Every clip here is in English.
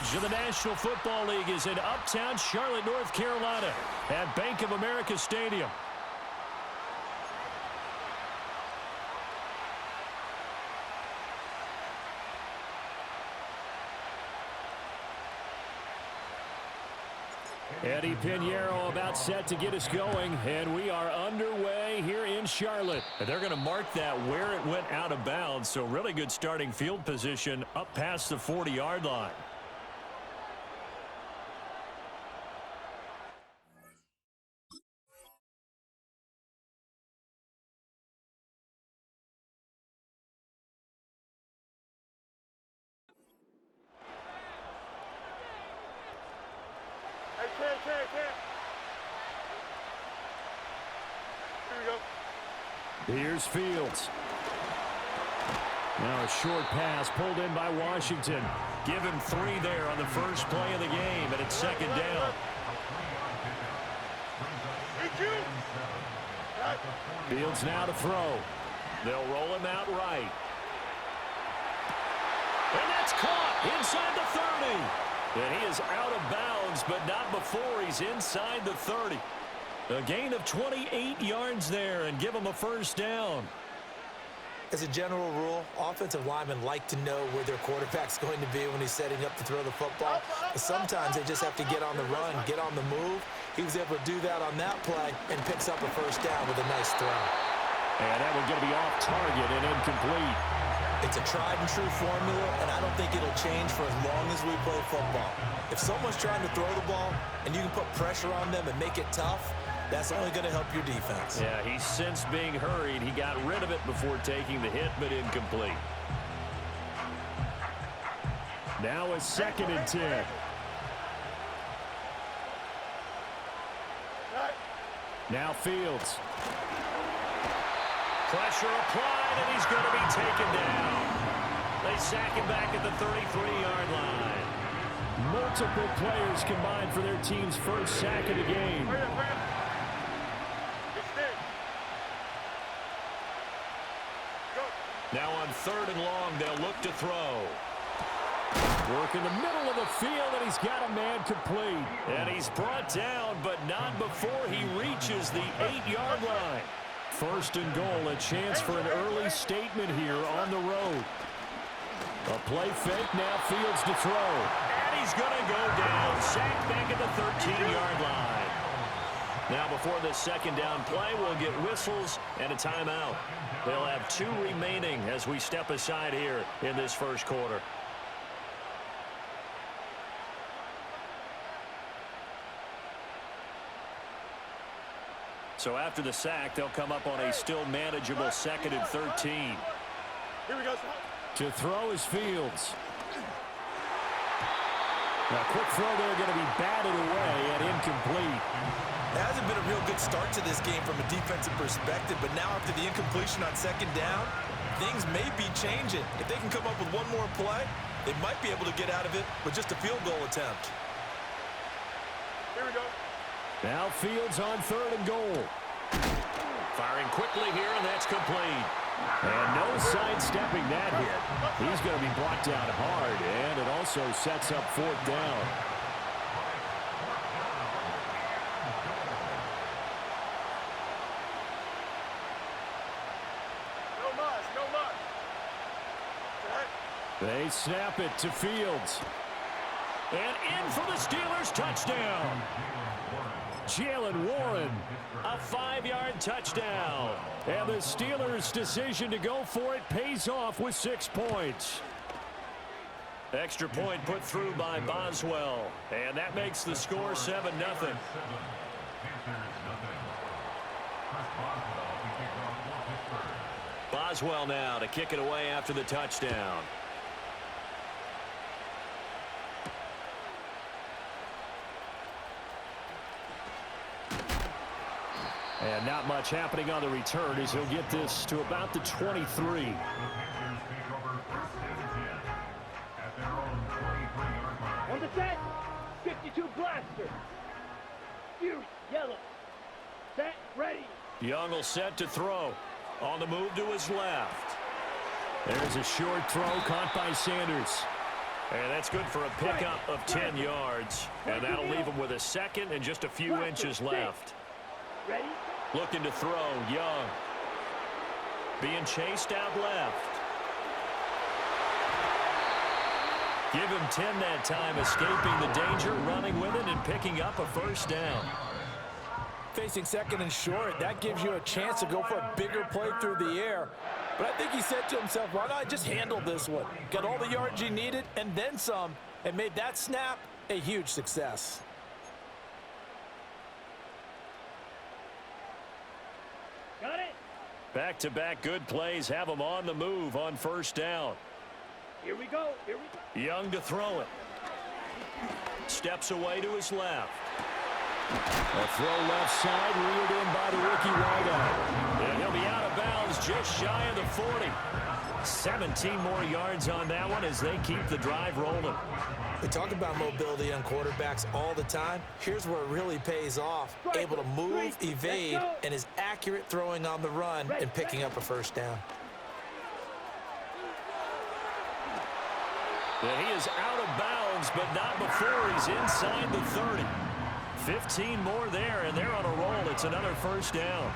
scrimmage of the National Football League is in uptown Charlotte, North Carolina at Bank of America Stadium. Eddie Pinheiro about set to get us going, and we are underway here in Charlotte. And they're going to mark that where it went out of bounds, so really good starting field position up past the 40-yard line. Here's Fields. Now a short pass pulled in by Washington. Give him 3 there on the first play of the game, and it's second down. Fields now to throw. They'll roll him out right. And that's caught inside the 30. And he is out of bounds, but not before he's inside the 30. A gain of 28 yards there and give him a first down. As a general rule, offensive linemen like to know where their quarterback's going to be when he's setting up to throw the football. But sometimes they just have to get on the run, get on the move. He was able to do that on that play and picks up a first down with a nice throw. And that one's going to be off target and incomplete. It's a tried-and-true formula, and I don't think it'll change for as long as we play football. If someone's trying to throw the ball and you can put pressure on them and make it tough, that's only going to help your defense. Yeah, he's since being hurried. He got rid of it before taking the hit, but incomplete. Now a 2nd and 10. Now Fields. Pressure applied, and he's going to be taken down. They sack him back at the 33-yard line. Multiple players combined for their team's first sack of the game. Now on 3rd and long, they'll look to throw. Work in the middle of the field, and he's got a man complete. And he's brought down, but not before he reaches the 8-yard line. 1st and goal, a chance for an early statement here on the road. A play fake, now Fields to throw. And he's going to go down, sacked back at the 13-yard line. Now before the 2nd down play, we'll get whistles and a timeout. They'll have 2 remaining as we step aside here in this first quarter. So after the sack, they'll come up on a still manageable 2nd and 13. Here we go. To throw is Fields. Now, quick throw there, going to be batted away and incomplete. It hasn't been a real good start to this game from a defensive perspective, but now after the incompletion on 2nd down, things may be changing. If they can come up with one more play, they might be able to get out of it with just a field goal attempt. Here we go. Now Fields on 3rd and goal. Firing quickly here, and that's complete. And no sidestepping that hit. He's going to be brought down hard, and it also sets up 4th down. No muss. They snap it to Fields. And in for the Steelers, touchdown. Jalen Warren, a 5-yard touchdown. And the Steelers' decision to go for it pays off with 6 points. Extra point put through by Boswell. And that makes the score 7-0. Boswell now to kick it away after the touchdown. And not much happening on the return as he'll get this to about the 23. On the set, 52 blaster. Fuse, yellow. Set, ready. Young will set to throw. On the move to his left. There's a short throw caught by Sanders. And that's good for a pickup of 10 yards. And that'll leave him with a second and just a few inches left. Ready? Looking to throw, Young. Being chased out left. Give him 10 that time, escaping the danger, running with it, and picking up a first down. Facing second and short, that gives you a chance to go for a bigger play through the air. But I think he said to himself, why not just handle this one? Got all the yards he needed and then some, and made that snap a huge success. Got it? Back-to-back good plays have him on the move on first down. Here we go. Here we go. Young to throw it. Steps away to his left. A throw left side, reeled in by the rookie wideout. And he'll be out of bounds just shy of the 40. 17 more yards on that one as they keep the drive rolling. We talk about mobility on quarterbacks all the time. Here's where it really pays off. Able to move, evade, and is accurate throwing on the run and picking up a first down. And he is out of bounds, but not before he's inside the 30. 15 more there, and they're on a roll. It's another first down.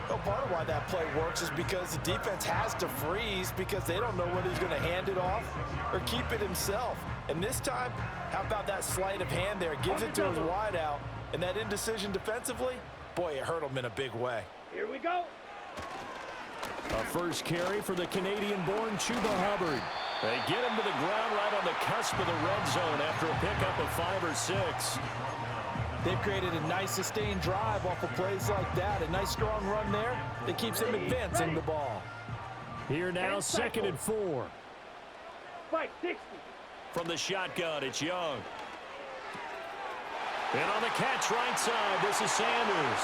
Well, part of why that play works is because the defense has to freeze because they don't know whether he's going to hand it off or keep it himself. And this time, how about that sleight of hand there? Gives it to his wideout, and that indecision defensively, boy, it hurt him in a big way. Here we go. A first carry for the Canadian-born Chuba Hubbard. They get him to the ground right on the cusp of the red zone after a pickup of 5 or 6. They've created a nice sustained drive off of plays like that. A nice strong run there that keeps them advancing the ball. Here now, 2nd and 4. 560. From the shotgun, it's Young. And on the catch right side, this is Sanders.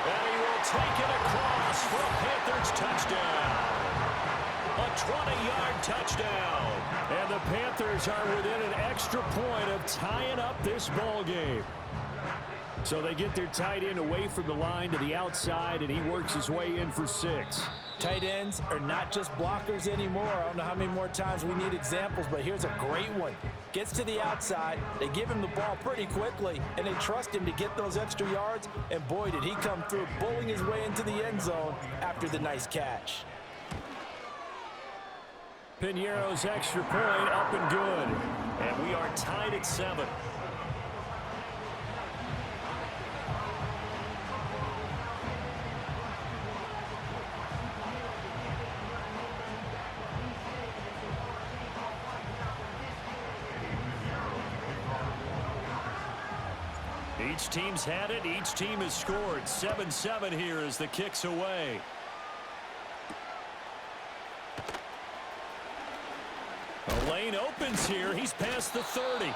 And he will take it across for a Panthers touchdown. A 20-yard touchdown. And the Panthers are within an extra point of tying up this ball game. So they get their tight end away from the line to the outside, and he works his way in for 6. Tight ends are not just blockers anymore. I don't know how many more times we need examples, but here's a great one. Gets to the outside, they give him the ball pretty quickly, and they trust him to get those extra yards, and boy, did he come through, bullying his way into the end zone after the nice catch. Piñeiro's extra point up and good, and we are tied at 7. Each team's had it. Each team has scored. 7-7 here as the kick's away. The lane opens here. He's past the 30.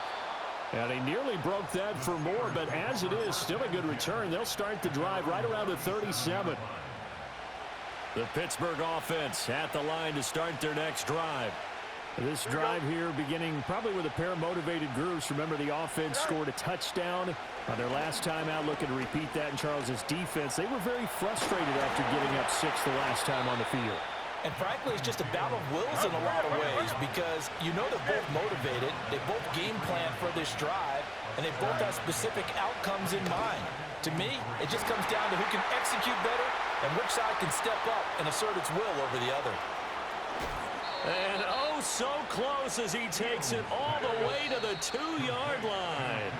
And he nearly broke that for more, but as it is, still a good return. They'll start the drive right around the 37. The Pittsburgh offense at the line to start their next drive. This drive here beginning probably with a pair of motivated groups. Remember, the offense scored a touchdown on their last time out, looking to repeat that in Charles's defense. They were very frustrated after getting up 6 the last time on the field. And frankly, it's just a battle of wills in a lot of ways because you know they're both motivated, they both game plan for this drive, and they both have specific outcomes in mind. To me, it just comes down to who can execute better and which side can step up and assert its will over the other. And oh, so close as he takes it all the way to the 2-yard line.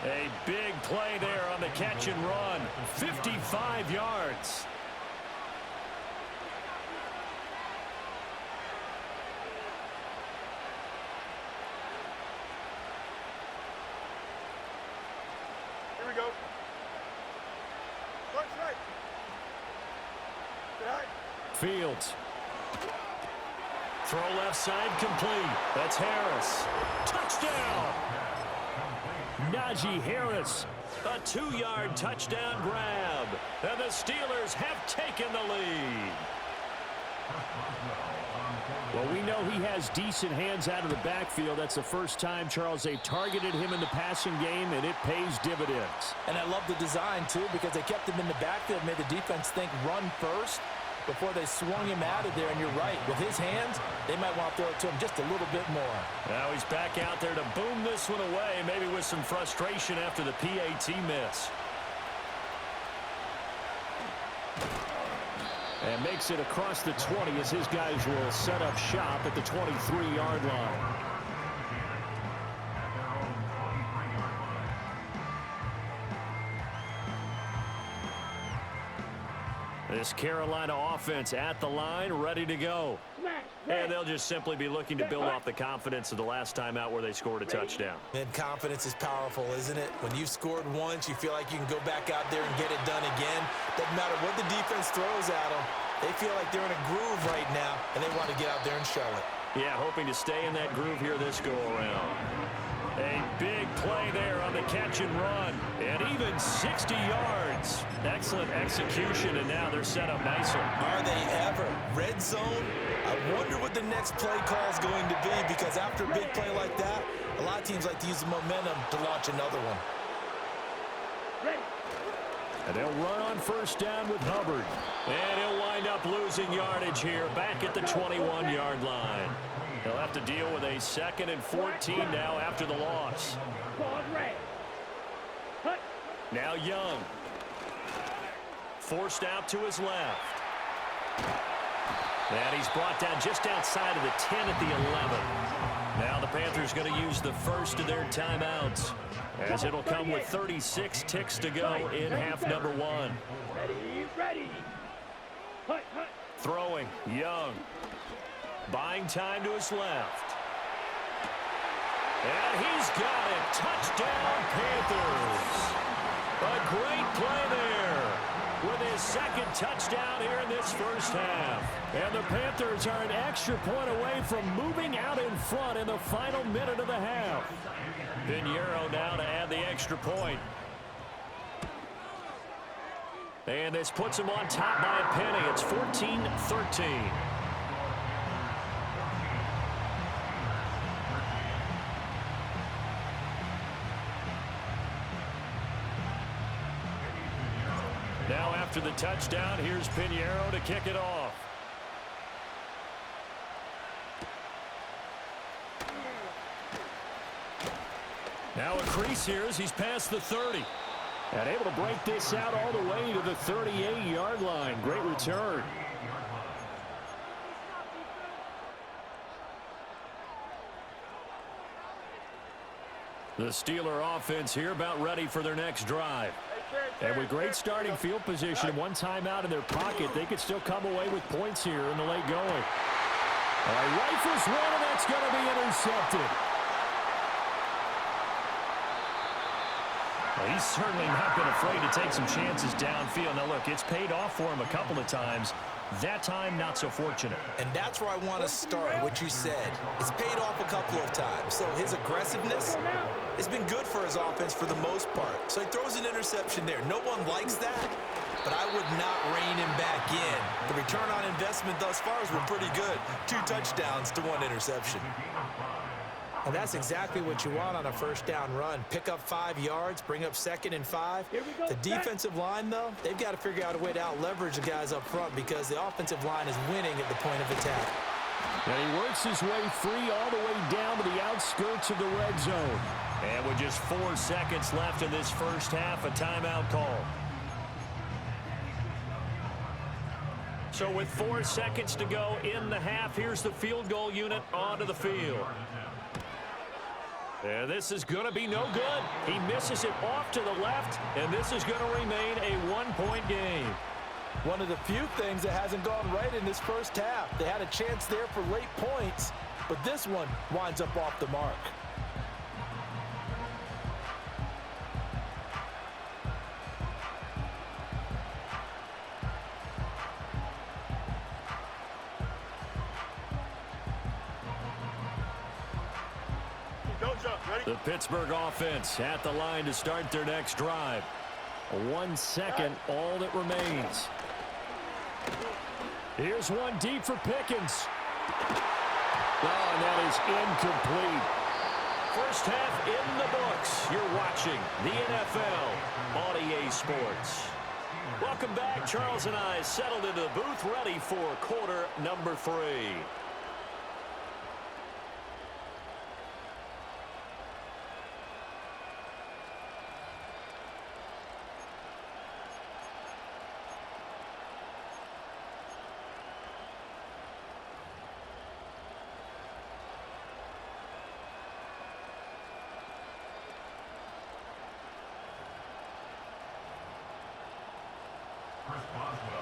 A big play there on the catch and run. 55 yards. Here we go. March right. Get high. Fields. Throw left side complete. That's Harris. Touchdown! Najee Harris. A 2-yard touchdown grab. And the Steelers have taken the lead. Well, we know he has decent hands out of the backfield. That's the first time, Charles, they've targeted him in the passing game, and it pays dividends. And I love the design, too, because they kept him in the backfield, made the defense think run first. before they swung him out of there. And you're right, with his hands, they might want to throw it to him just a little bit more. Now he's back out there to boom this one away, maybe with some frustration after the PAT miss. And makes it across the 20 as his guys will set up shop at the 23-yard line. This Carolina offense at the line, ready to go. And they'll just simply be looking to build off the confidence of the last time out where they scored a touchdown. And confidence is powerful, isn't it? When you've scored once, you feel like you can go back out there and get it done again. Doesn't matter what the defense throws at them. They feel like they're in a groove right now, and they want to get out there and show it. Yeah, hoping to stay in that groove here this go-around. A big play there on the catch and run, and even 60 yards. Excellent execution, and now they're set up nicely. Are they ever? Red zone? I wonder what the next play call is going to be, because after a big play like that, a lot of teams like to use the momentum to launch another one. And they'll run on first down with Hubbard. And he'll wind up losing yardage here back at the 21-yard line. He'll have to deal with a 2nd and 14 now after the loss. Now Young. Forced out to his left. And he's brought down just outside of the 10 at the 11. Now the Panthers going to use the first of their timeouts, as it'll come with 36 ticks to go in half number 1. Ready. Throwing, Young. Buying time to his left. And he's got it. Touchdown, Panthers. A great play there with his 2nd touchdown here in this first half. And the Panthers are an extra point away from moving out in front in the final minute of the half. Pinheiro now to add the extra point. And this puts him on top by a penny. It's 14-13. Now after the touchdown, here's Pinheiro to kick it off. Now a crease here as he's past the 30. And able to break this out all the way to the 38-yard line. Great return. The Steeler offense here about ready for their next drive. And with great starting field position and one timeout in their pocket, they could still come away with points here in the late going. Rifles one, and that's going to be intercepted. Well, he's certainly not been afraid to take some chances downfield. Now, look, it's paid off for him a couple of times. That time, not so fortunate. And that's where I want to start, what you said. It's paid off a couple of times. So his aggressiveness has been good for his offense for the most part. So he throws an interception there. No one likes that, but I would not rein him back in. The return on investment thus far has been pretty good. 2 touchdowns to 1 interception. And that's exactly what you want on a first down run. Pick up 5 yards, bring up 2nd and 5. The defensive line, though, they've got to figure out a way to out-leverage the guys up front because the offensive line is winning at the point of attack. And he works his way free all the way down to the outskirts of the red zone. And with just 4 seconds left in this first half, a timeout call. So with 4 seconds to go in the half, here's the field goal unit onto the field. And this is going to be no good. He misses it off to the left, and this is going to remain a 1-point game. One of the few things that hasn't gone right in this first half. They had a chance there for late points, but this one winds up off the mark. The Pittsburgh offense at the line to start their next drive. 1 second, all that remains. Here's one deep for Pickens. Oh, and that is incomplete. First half in the books. You're watching the NFL on EA Sports. Welcome back. Charles and I settled into the booth, ready for quarter number 3.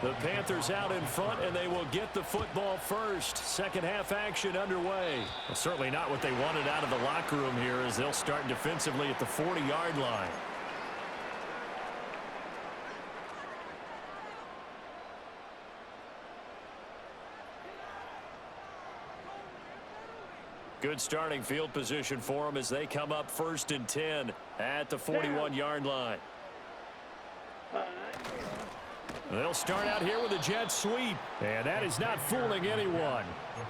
The Panthers out in front, and they will get the football first. Second half action underway. Well, certainly not what they wanted out of the locker room here, as they'll start defensively at the 40-yard line. Good starting field position for them as they come up 1st and 10 at the 41-yard line. They'll start out here with a jet sweep, and that is not fooling anyone.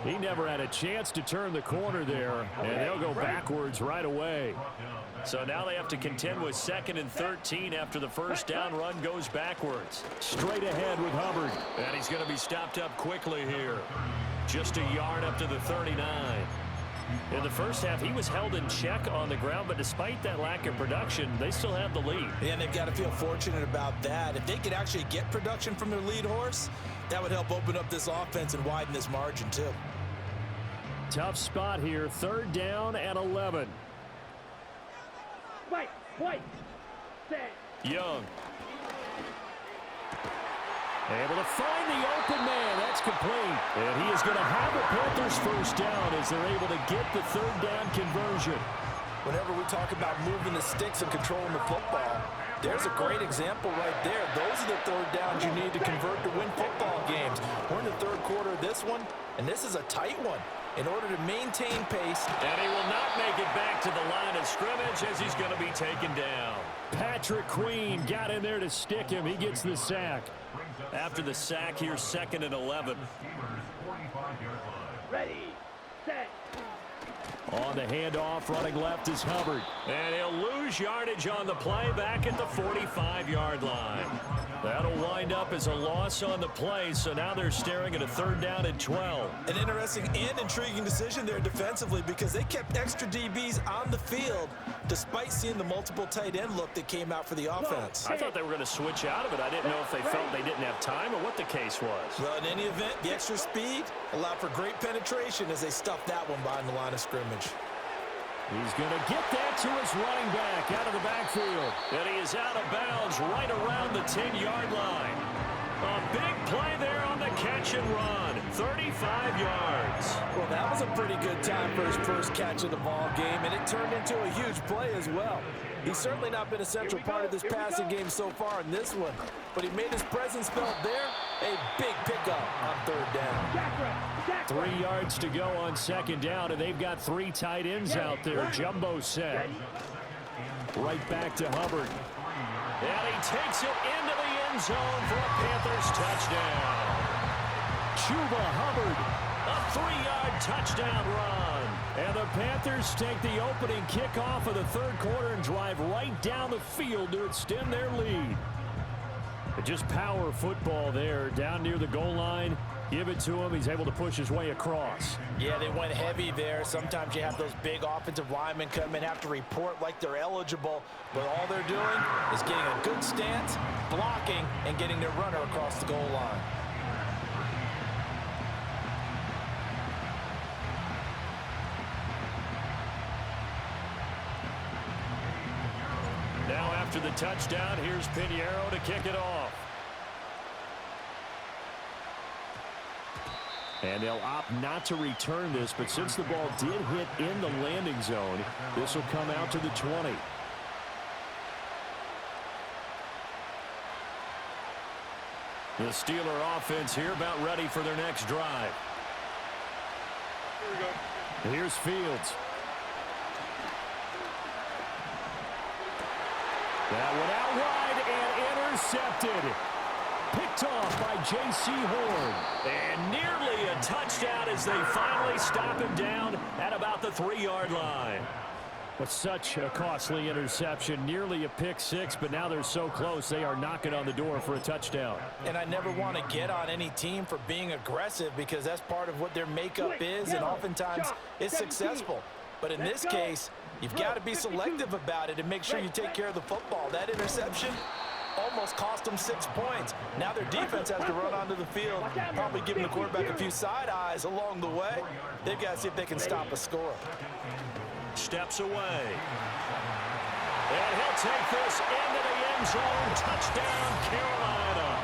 He never had a chance to turn the corner there, and they'll go backwards right away. So now they have to contend with 2nd and 13 after the first down run goes backwards. Straight ahead with Hubbard, and he's going to be stopped up quickly here. Just a yard up to the 39. In the first half, he was held in check on the ground, but despite that lack of production, they still have the lead. And they've got to feel fortunate about that. If they could actually get production from their lead horse, that would help open up this offense and widen this margin too. Tough spot here, 3rd down and 11. White, set. Young. Able to find the open man. That's complete. And he is going to have the Panthers first down as they're able to get the 3rd down conversion. Whenever we talk about moving the sticks and controlling the football, there's a great example right there. Those are the 3rd downs you need to convert to win football games. We're in the 3rd quarter of this one, and this is a tight one. In order to maintain pace. And he will not make it back to the line of scrimmage as he's going to be taken down. Patrick Queen got in there to stick him. He gets the sack. After the sack, here's 2nd and 11. Ready, set. On the handoff, running left is Hubbard. And he'll lose yardage on the play back at the 45-yard line. That'll wind up as a loss on the play, so now they're staring at a 3rd down and 12. An interesting and intriguing decision there defensively because they kept extra DBs on the field despite seeing the multiple tight end look that came out for the offense. I thought they were going to switch out of it. I didn't know if they felt they didn't have time or what the case was. Well, in any event, the extra speed allowed for great penetration as they stuffed that one behind the line of scrimmage. He's going to get that to his running back out of the backfield. And he is out of bounds right around the 10-yard line. A big play there on the catch and run. 35 yards. Well, that was a pretty good time for his first catch of the ball game, and it turned into a huge play as well. He's certainly not been a central part of this passing game so far in this one, but he made his presence felt there. A big pickup on 3rd down. 3 yards to go on 2nd down, and they've got 3 tight ends out there. Jumbo set. Right back to Hubbard. And he takes it into the end zone for a Panthers touchdown. Chuba Hubbard, a 3-yard touchdown run. And the Panthers take the opening kickoff of the 3rd quarter and drive right down the field to extend their lead. But just power football there down near the goal line. Give it to him. He's able to push his way across. Yeah, they went heavy there. Sometimes you have those big offensive linemen come in, have to report like they're eligible, but all they're doing is getting a good stance, blocking, and getting their runner across the goal line. Now after the touchdown, here's Pinheiro to kick it off. And they'll opt not to return this, but since the ball did hit in the landing zone, this will come out to the 20. The Steeler offense here about ready for their next drive. Here we go. Here's Fields. That one out wide and intercepted. Picked off by J.C. Horn. And nearly a touchdown as they finally stop him down at about the 3-yard line. But such a costly interception, nearly a pick six, but now they're so close they are knocking on the door for a touchdown. And I never want to get on any team for being aggressive because that's part of what their makeup is, and oftentimes it's successful. But in this case, you've got to be selective about it and make sure you take care of the football. That interception almost cost them 6 points. Now their defense has to run onto the field, probably giving the quarterback a few side eyes along the way. They've got to see if they can stop a score. Steps away. And he'll take this into the end zone. Touchdown, Carolina.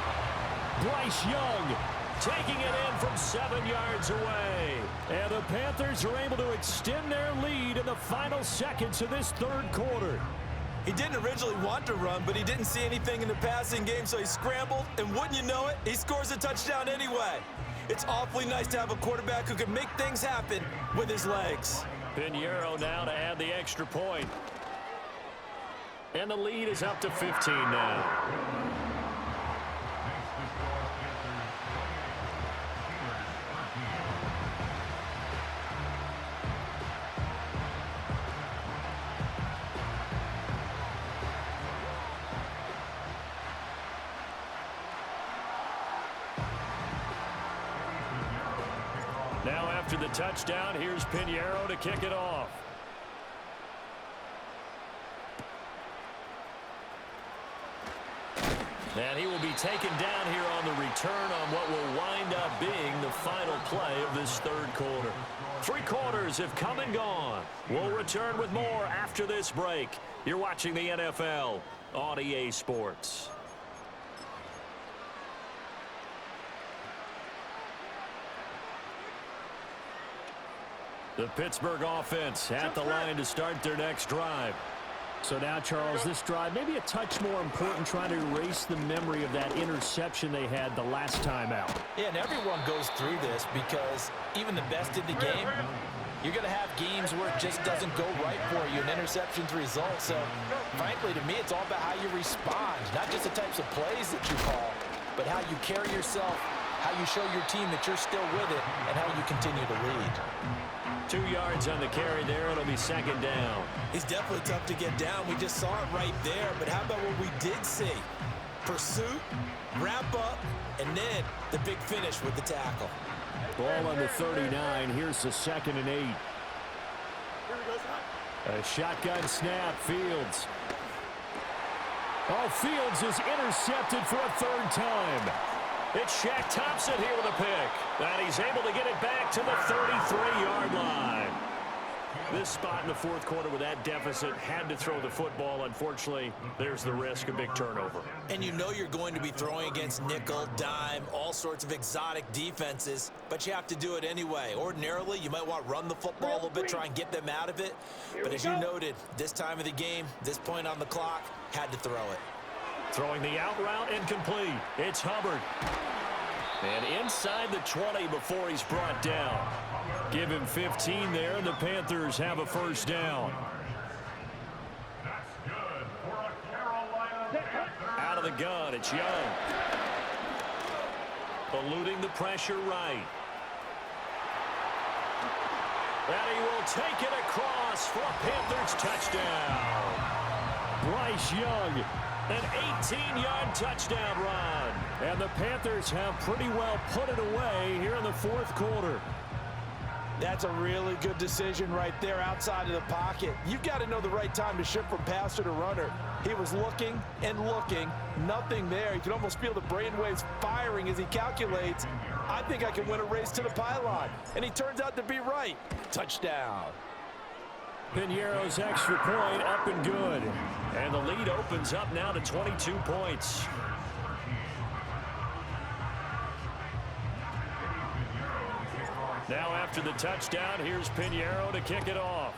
Bryce Young taking it in from 7 yards away. And the Panthers are able to extend their lead in the final seconds of this third quarter. He didn't originally want to run, but he didn't see anything in the passing game, so he scrambled, and wouldn't you know it, he scores a touchdown anyway. It's awfully nice to have a quarterback who can make things happen with his legs. Pinheiro now to add the extra point. And the lead is up to 15 now. Now after the touchdown, here's Pinheiro to kick it off. And he will be taken down here on the return on what will wind up being the final play of this third quarter. 3 quarters have come and gone. We'll return with more after this break. You're watching the NFL on EA Sports. The Pittsburgh offense at the line to start their next drive. So now, Charles, this drive maybe a touch more important, trying to erase the memory of that interception they had the last time out. Yeah, and everyone goes through this because even the best in the game, you're going to have games where it just doesn't go right for you, and interceptions result. So, frankly, to me, it's all about how you respond, not just the types of plays that you call, but how you carry yourself, how you show your team that you're still with it, and how you continue to lead. 2 yards on the carry there. It'll be second down. He's definitely tough to get down. We just saw it right there. But how about what we did see? Pursuit, wrap up, and then the big finish with the tackle. Ball on the 39. Here's the 2nd and 8. A shotgun snap. Fields. Oh, Fields is intercepted for a 3rd time. It's Shaq Thompson here with a pick. And he's able to get it back to the 33-yard line. This spot in the 4th quarter with that deficit, had to throw the football. Unfortunately, there's the risk of big turnover. And you know you're going to be throwing against nickel, dime, all sorts of exotic defenses, but you have to do it anyway. Ordinarily, you might want to run the football a little bit, try and get them out of it. But as you noted, this time of the game, this point on the clock, had to throw it. Throwing the out route incomplete. It's Hubbard. And inside the 20 before he's brought down. Give him 15 there, and the Panthers have a 1st down. Out of the gun, it's Young. Eluding the pressure right. And he will take it across for a Panthers touchdown. Bryce Young. An 18-yard touchdown run. And the Panthers have pretty well put it away here in the 4th quarter. That's a really good decision right there outside of the pocket. You've got to know the right time to shift from passer to runner. He was looking and looking, nothing there. You can almost feel the brainwaves firing as he calculates, I think I can win a race to the pylon. And he turns out to be right. Touchdown. Pinheiro's extra point up and good. And the lead opens up now to 22 points. Now after the touchdown, here's Pinheiro to kick it off.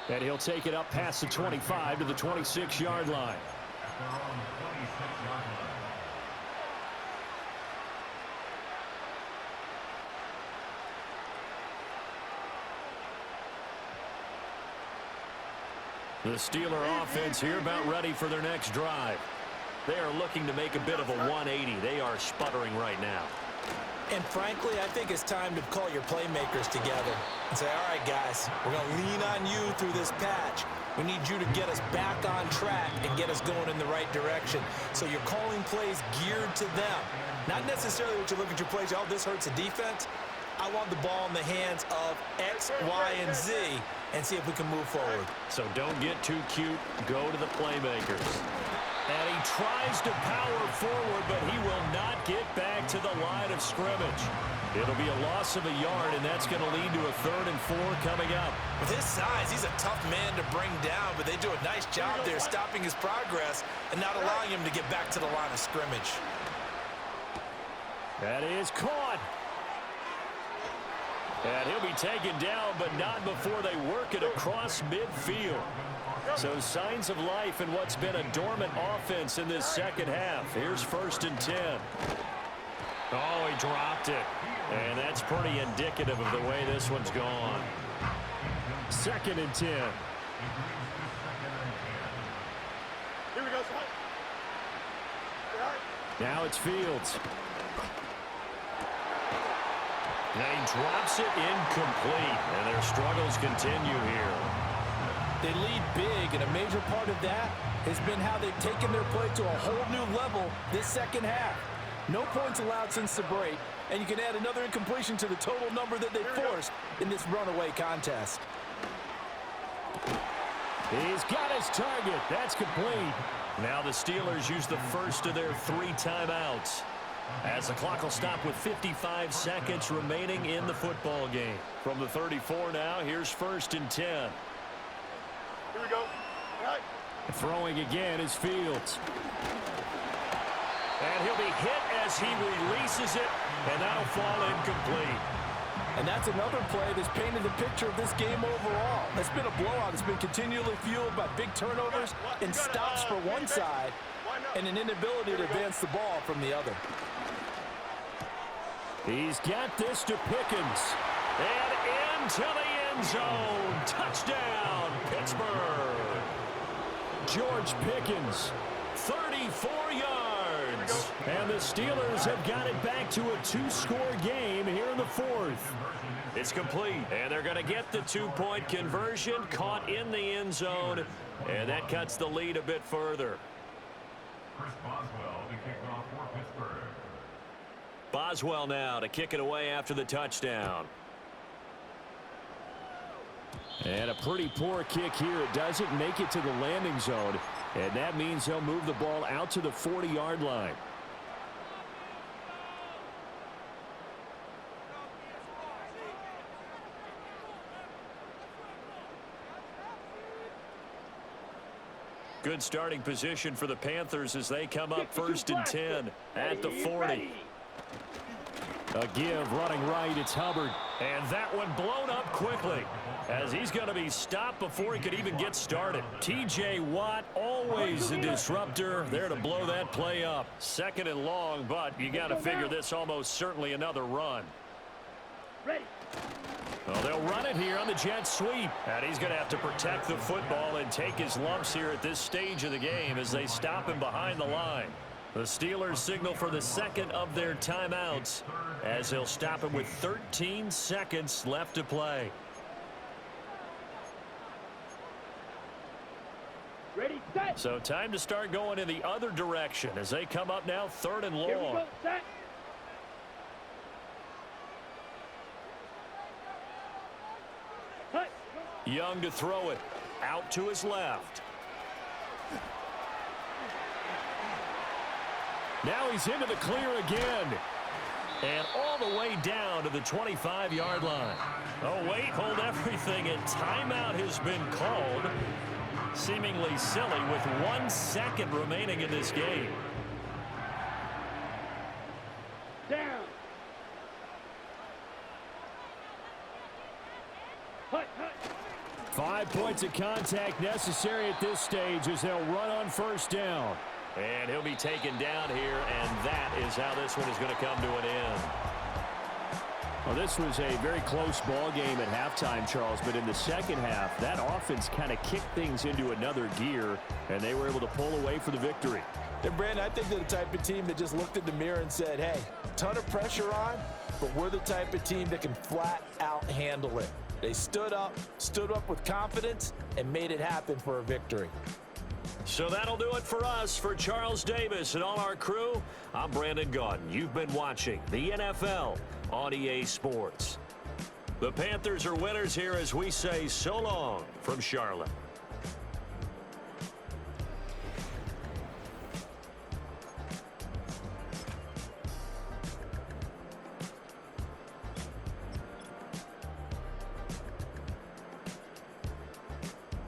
And he'll take it up past the 25 to the 26-yard line. The Steeler offense here about ready for their next drive. They are looking to make a bit of a 180. They are sputtering right now. And frankly, I think it's time to call your playmakers together and say, all right, guys, we're going to lean on you through this patch. We need you to get us back on track and get us going in the right direction. So you're calling plays geared to them. Not necessarily what you look at your plays, oh, this hurts the defense. I want the ball in the hands of X, Y, and Z and see if we can move forward. So don't get too cute. Go to the playmakers. And he tries to power forward, but he will not get back to the line of scrimmage. It'll be a loss of a yard, and that's going to lead to a 3rd and 4 coming up. With his size, he's a tough man to bring down, but they do a nice job there stopping his progress and not allowing him to get back to the line of scrimmage. That is caught. And he'll be taken down, but not before they work it across midfield. So signs of life in what's been a dormant offense in this second half. Here's 1st and 10. Oh, he dropped it. And that's pretty indicative of the way this one's gone. 2nd and 10. Here we go, son. Now it's Fields. And he drops it incomplete. And their struggles continue here. They lead big, and a major part of that has been how they've taken their play to a whole new level this second half. No points allowed since the break, and you can add another incompletion to the total number that they forced in this runaway contest. He's got his target. That's complete. Now the Steelers use the first of their 3 timeouts, as the clock will stop with 55 seconds remaining in the football game. From the 34 now, here's 1st and 10. Here we go. All right. Throwing again is Fields. And he'll be hit as he releases it, and that'll fall incomplete. And that's another play that's painted the picture of this game overall. It's been a blowout. It's been continually fueled by big turnovers and stops for one side and an inability to advance the ball from the other. He's got this to Pickens. And into the end zone. Touchdown, Pittsburgh. George Pickens, 34 yards. And the Steelers have got it back to a 2-score game here in the 4th. It's complete, and they're going to get the 2-point conversion, caught in the end zone, and that cuts the lead a bit further. Boswell now to kick it away after the touchdown. And a pretty poor kick here. It doesn't make it to the landing zone, and that means they'll move the ball out to the 40-yard line. Good starting position for the Panthers as they come up 1st and 10 at the 40. A give running right, it's Hubbard. And that one blown up quickly as he's going to be stopped before he could even get started. T.J. Watt, always a disruptor, there to blow that play up. 2nd and long, but you got to figure this almost certainly another run. Ready. Well, they'll run it here on the jet sweep. And he's going to have to protect the football and take his lumps here at this stage of the game as they stop him behind the line. The Steelers signal for the 2nd of their timeouts as they'll stop him with 13 seconds left to play. Ready, set. So time to start going in the other direction as they come up now 3rd and Here we long. go, set. Cut. Young to throw it out to his left. Now he's into the clear again. And all the way down to the 25-yard line. Oh, wait, hold everything. A timeout has been called. Seemingly silly with 1 second remaining in this game. Down. Cut, cut. 5 points of contact necessary at this stage as they'll run on 1st down. And he'll be taken down here, and that is how this one is going to come to an end. Well, this was a very close ball game at halftime, Charles, but in the second half, that offense kind of kicked things into another gear, and they were able to pull away for the victory. And, Brandon, I think they're the type of team that just looked in the mirror and said, hey, ton of pressure on, but we're the type of team that can flat out handle it. They stood up with confidence, and made it happen for a victory. So that'll do it for us. For Charles Davis and all our crew, I'm Brandon Gaudin. You've been watching the NFL on EA Sports. The Panthers are winners here as we say so long from Charlotte.